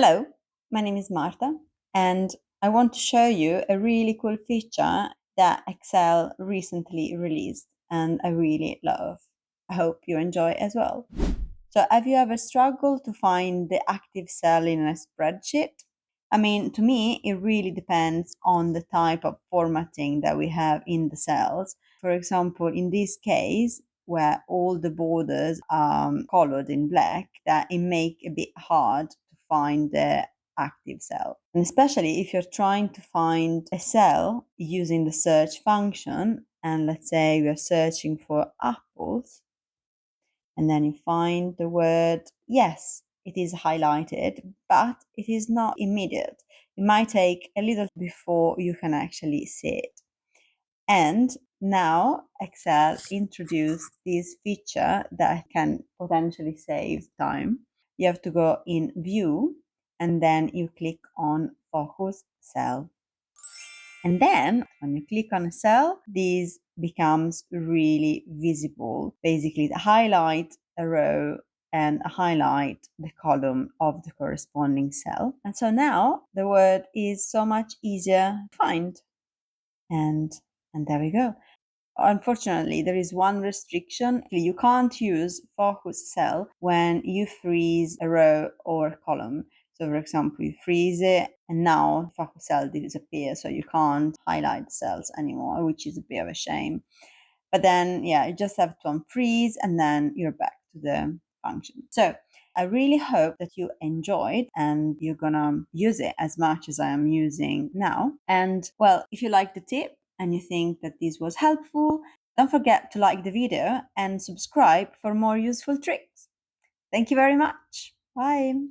Hello, my name is Marta, and I want to show you a really cool feature that Excel recently released, and I really love. I hope you enjoy as well. So, have you ever struggled to find the active cell in a spreadsheet? I mean, to me, it really depends on the type of formatting that we have in the cells. For example, in this case, where all the borders are colored in black, that it make a bit hard to find the active cell. And especially if you're trying to find a cell using the search function, and let's say we're searching for apples, and then you find the word yes, it is highlighted, but it is not immediate. It might take a little before you can actually see it. And now Excel introduced this feature that can potentially save time. You have to go in view and then you click on focus cell. And then when you click on a cell, this becomes really visible. Basically, the highlight a row and highlight the column of the corresponding cell. And so now the word is so much easier to find. And and there we go. Unfortunately, there is one restriction. You can't use focus cell when you freeze a row or a column. So, for example, you freeze it and now focus cell disappears, so you can't highlight cells anymore, which is a bit of a shame. But then, yeah, you just have to unfreeze and then you're back to the function. So, I really hope that you enjoyed and you're gonna use it as much as I am using now. And well, if you like the tip and you think that this was helpful, don't forget to like the video and subscribe for more useful tricks. Thank you very much. Bye.